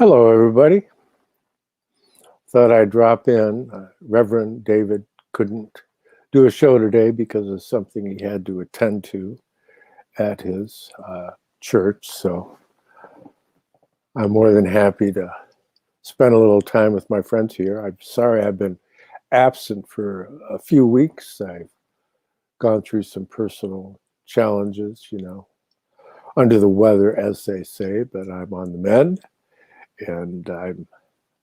Hello, everybody. Thought I'd drop in. Reverend David couldn't do a show today because of something he had to attend to at his church. So I'm more than happy to spend a little time with my friends here. I'm sorry I've been absent for a few weeks. I've gone through some personal challenges, under the weather, as they say, but I'm on the mend and I'm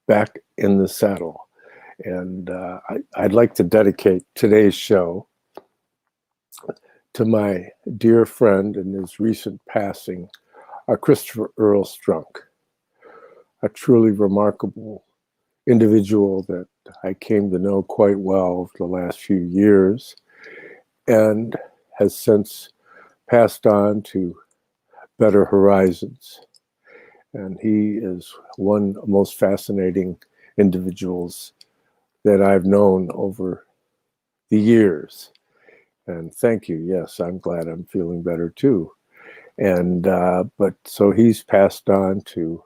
back in the saddle. And I'd like to dedicate today's show to my dear friend and his recent passing, Christopher Earl Strunk, a truly remarkable individual that I came to know quite well over the last few years and has since passed on to better horizons. And he is one of the most fascinating individuals that I've known over the years. And thank you. Yes, I'm glad I'm feeling better too. And but so he's passed on to,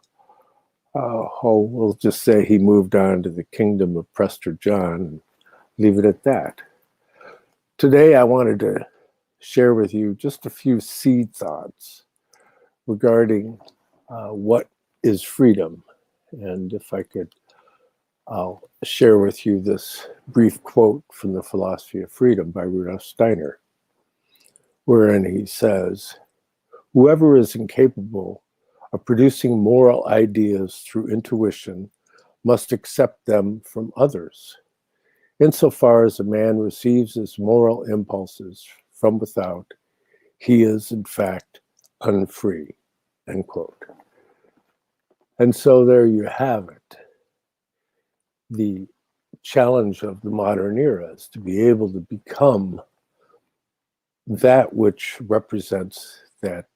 we'll just say he moved on to the kingdom of Prester John and leave it at that. Today I wanted to share with you just a few seed thoughts regarding what is freedom. And if I could, I'll share with you this brief quote from the Philosophy of Freedom by Rudolf Steiner, wherein he says, "Whoever is incapable of producing moral ideas through intuition must accept them from others. Insofar as a man receives his moral impulses from without, he is in fact unfree," end quote. And so there you have it. The challenge of the modern era is to be able to become that which represents that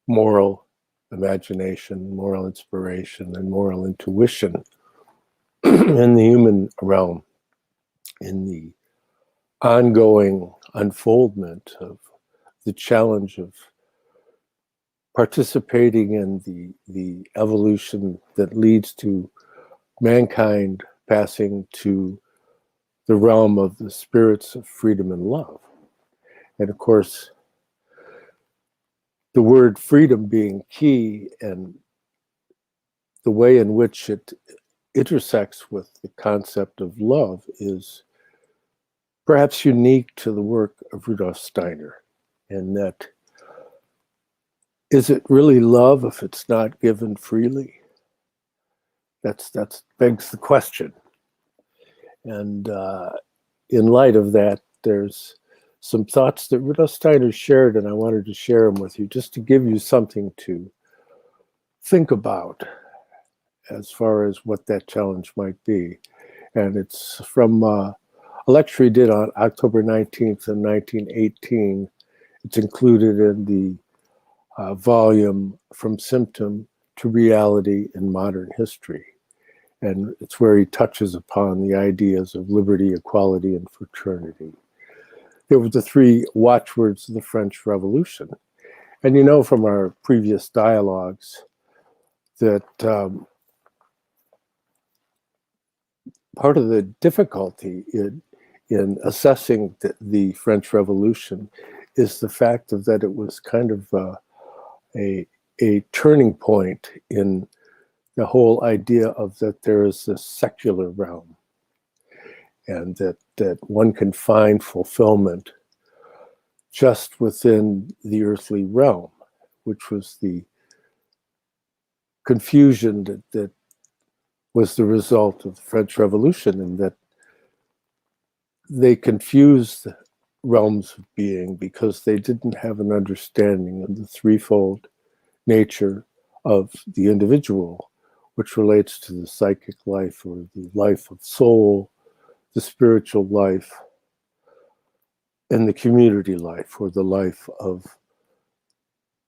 moral imagination, moral inspiration, and moral intuition in the human realm, in the ongoing unfoldment of the challenge of participating in the evolution that leads to mankind passing to the realm of the spirits of freedom and love. And of course, the word freedom being key and the way in which it intersects with the concept of love is perhaps unique to the work of Rudolf Steiner, in that is it really love if it's not given freely? That's begs the question. And in light of that, there's some thoughts that Rudolf Steiner shared, and I wanted to share them with you just to give you something to think about as far as what that challenge might be. And it's from a lecture he did on October 19th in 1918. It's included in the volume From Symptom to Reality in Modern History. And it's where he touches upon the ideas of liberty, equality, and fraternity. They were the three watchwords of the French Revolution. And you know from our previous dialogues that part of the difficulty in assessing the French Revolution is the fact that it was kind of a turning point in the whole idea of that there is this secular realm and that one can find fulfillment just within the earthly realm, which was the confusion that was the result of the French Revolution, and that they confused realms of being because they didn't have an understanding of the threefold nature of the individual, which relates to the psychic life or the life of soul, the spiritual life, and the community life or the life of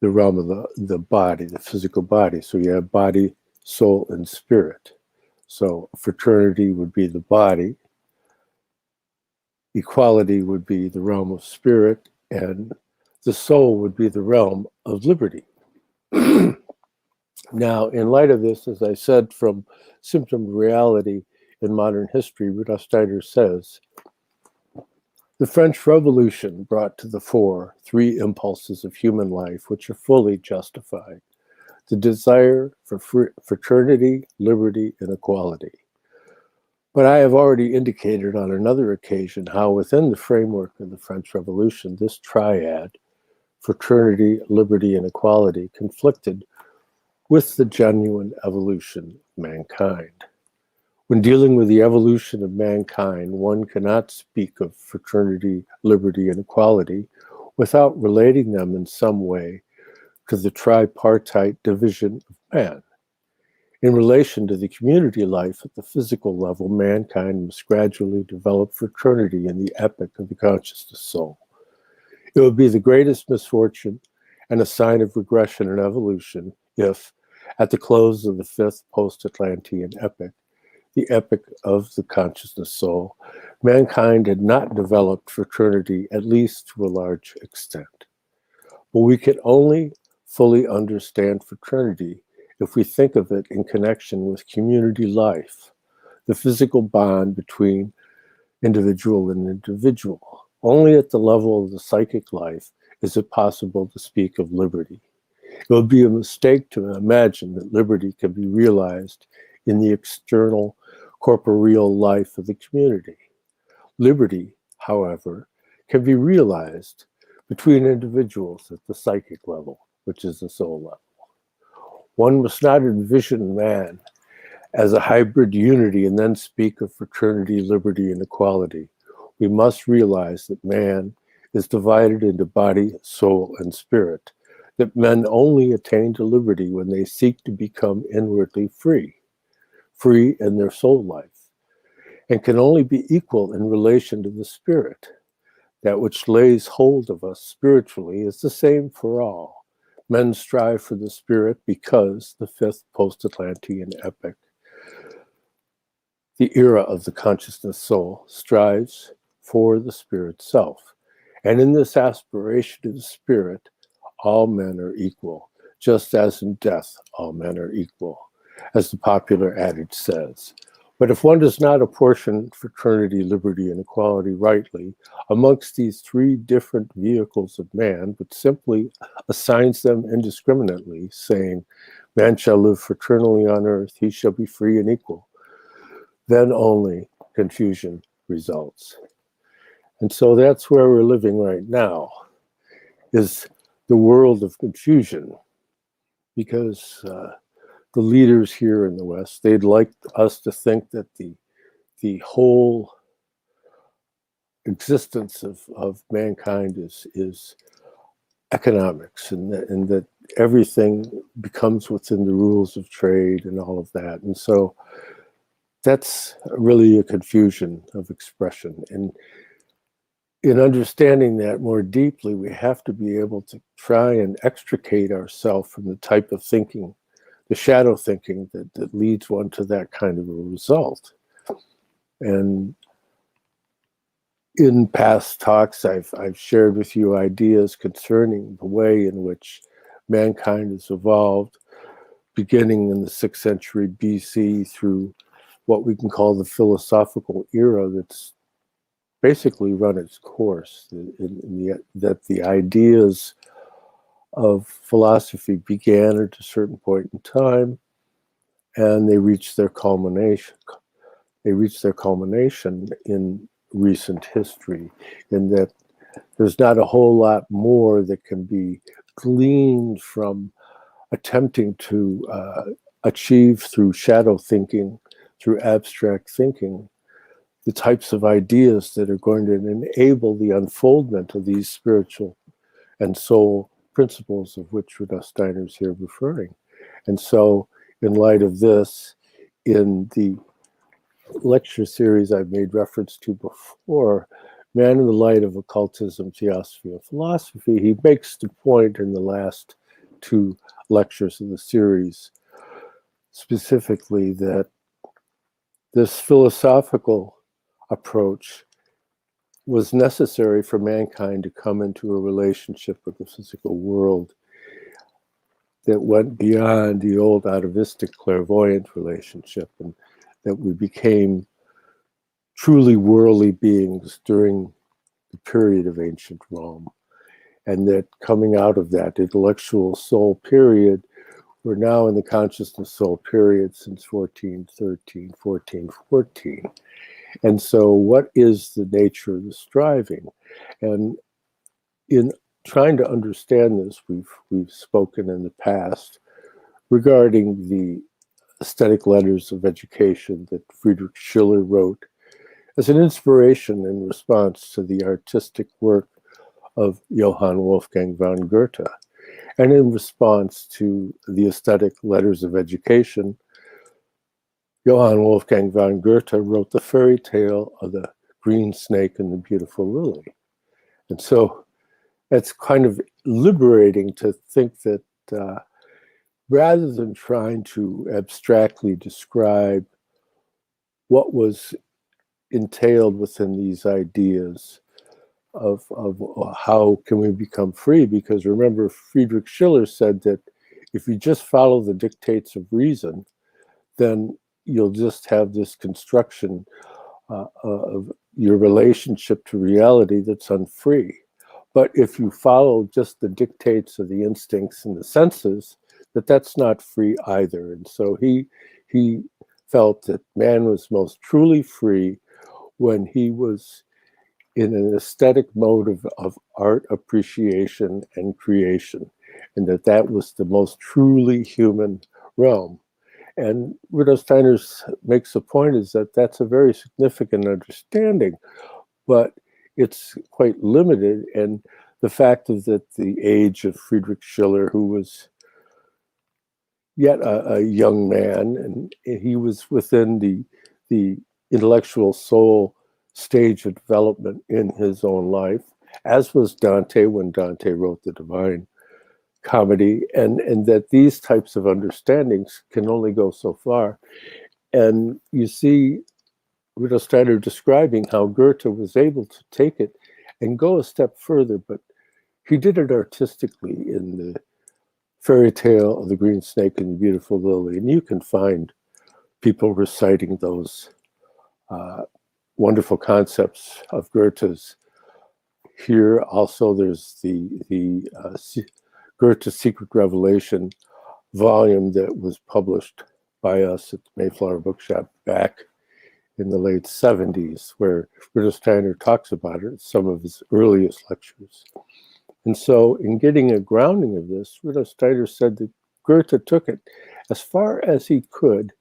the realm of the body, the physical body. So you have body, soul, and spirit. So fraternity would be the body, equality would be the realm of spirit, and the soul would be the realm of liberty. Now, in light of this, as I said, from Symptom of Reality in Modern History, Rudolf Steiner says, the French Revolution brought to the fore three impulses of human life which are fully justified: the desire for fraternity, liberty, and equality. But I have already indicated on another occasion how within the framework of the French Revolution, this triad, fraternity, liberty, and equality, conflicted with the genuine evolution of mankind. When dealing with the evolution of mankind, one cannot speak of fraternity, liberty, and equality without relating them in some way to the tripartite division of man. In relation to the community life at the physical level, mankind must gradually develop fraternity in the epoch of the consciousness soul. It would be the greatest misfortune and a sign of regression and evolution if, at the close of the fifth post-Atlantean epoch, the epoch of the consciousness soul, mankind had not developed fraternity, at least to a large extent. But we can only fully understand fraternity if we think of it in connection with community life, the physical bond between individual and individual. Only at the level of the psychic life is it possible to speak of liberty. It would be a mistake to imagine that liberty can be realized in the external corporeal life of the community. Liberty, however, can be realized between individuals at the psychic level, which is the soul level. One must not envision man as a hybrid unity and then speak of fraternity, liberty, and equality. We must realize that man is divided into body, soul, and spirit, that men only attain to liberty when they seek to become inwardly free in their soul life, and can only be equal in relation to the spirit. That which lays hold of us spiritually is the same for all. Men strive for the spirit because the fifth post-Atlantean epoch, the era of the consciousness soul, strives for the spirit self. And in this aspiration to the spirit, all men are equal, just as in death all men are equal, as the popular adage says. But if one does not apportion fraternity, liberty, and equality rightly amongst these three different vehicles of man, but simply assigns them indiscriminately, saying, man shall live fraternally on earth, he shall be free and equal, then only confusion results. And so that's where we're living right now, is the world of confusion, because the leaders here in the West, they'd like us to think that the whole existence of mankind is economics, and that everything becomes within the rules of trade and all of that. And so that's really a confusion of expression. And in understanding that more deeply, we have to be able to try and extricate ourselves from the type of thinking, the shadow thinking that leads one to that kind of a result. And in past talks, I've shared with you ideas concerning the way in which mankind has evolved, beginning in the 6th century BC through what we can call the philosophical era that's basically run its course, that the ideas of philosophy began at a certain point in time, and they reached their culmination. They reached their culmination in recent history, in that there's not a whole lot more that can be gleaned from attempting to achieve through shadow thinking, through abstract thinking, the types of ideas that are going to enable the unfoldment of these spiritual and soul principles of which Rudolf Steiner is here referring. And so, in light of this, in the lecture series I've made reference to before, Man in the Light of Occultism, Theosophy, and Philosophy, he makes the point in the last 2 lectures of the series, specifically that this philosophical approach was necessary for mankind to come into a relationship with the physical world that went beyond the old atavistic clairvoyant relationship, and that we became truly worldly beings during the period of ancient Rome. And that coming out of that intellectual soul period, we're now in the consciousness soul period since 1413, 1414. And so what is the nature of the striving? And in trying to understand this, we've spoken in the past regarding the aesthetic letters of education that Friedrich Schiller wrote as an inspiration in response to the artistic work of Johann Wolfgang von Goethe. And in response to the aesthetic letters of education, Johann Wolfgang von Goethe wrote the fairy tale of the green snake and the beautiful lily. And so it's kind of liberating to think that rather than trying to abstractly describe what was entailed within these ideas of how can we become free, because remember, Friedrich Schiller said that if you just follow the dictates of reason, then you'll just have this construction of your relationship to reality that's unfree. But if you follow just the dictates of the instincts and the senses, that's not free either. And so he felt that man was most truly free when he was in an aesthetic mode of art appreciation and creation, and that was the most truly human realm. And Rudolf Steiner makes a point is that that's a very significant understanding, but it's quite limited. And the fact is that the age of Friedrich Schiller, who was yet a young man, and he was within the intellectual soul stage of development in his own life, as was Dante when Dante wrote the Divine Comedy, and that these types of understandings can only go so far. And you see Rudolf Steiner describing how Goethe was able to take it and go a step further, but he did it artistically in the fairy tale of the green snake and the beautiful lily. And you can find people reciting those wonderful concepts of Goethe's. Here also there's the Goethe's Secret Revelation volume that was published by us at the Mayflower Bookshop back in the late 70s, where Rudolf Steiner talks about it, some of his earliest lectures. And so in getting a grounding of this, Rudolf Steiner said that Goethe took it as far as he could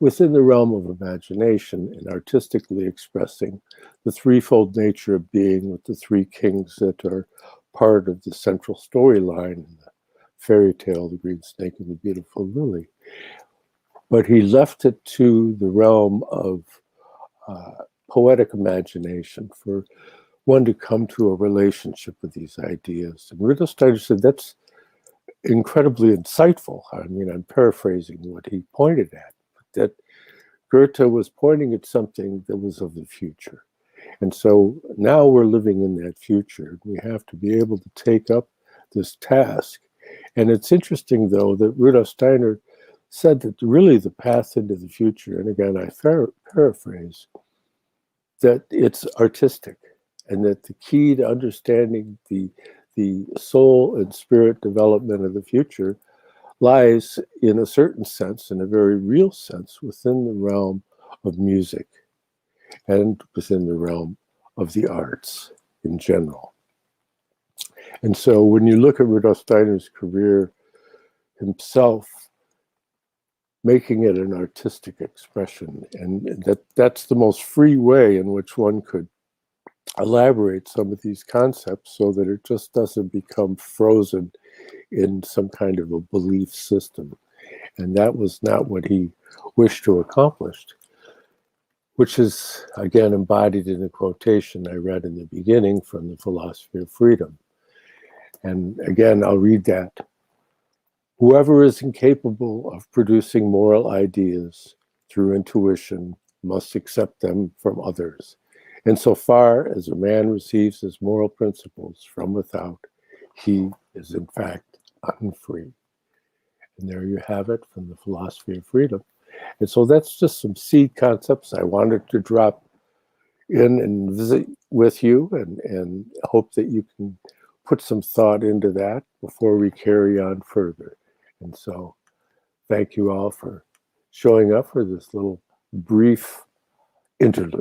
within the realm of imagination and artistically expressing the threefold nature of being with the three kings that are part of the central storyline in the fairy tale, the green snake and the beautiful lily. But he left it to the realm of poetic imagination for one to come to a relationship with these ideas. And Rudolf Steiner said that's incredibly insightful. I mean, I'm paraphrasing what he pointed at, that Goethe was pointing at something that was of the future. And so now we're living in that future. We have to be able to take up this task. And it's interesting, though, that Rudolf Steiner said that really the path into the future, and again, I paraphrase, that it's artistic, and that the key to understanding the soul and spirit development of the future lies, in a certain sense, in a very real sense, within the realm of music and within the realm of the arts in general. And so when you look at Rudolf Steiner's career himself, making it an artistic expression, and that's the most free way in which one could elaborate some of these concepts so that it just doesn't become frozen in some kind of a belief system. And that was not what he wished to accomplish, which is, again, embodied in the quotation I read in the beginning from the Philosophy of Freedom. And again, I'll read that. Whoever is incapable of producing moral ideas through intuition must accept them from others. Insofar as a man receives his moral principles from without, he is in fact unfree. And there you have it from the philosophy of freedom. And so that's just some seed concepts I wanted to drop in and visit with you, and hope that you can put some thought into that before we carry on further. And so thank you all for showing up for this little brief interlude.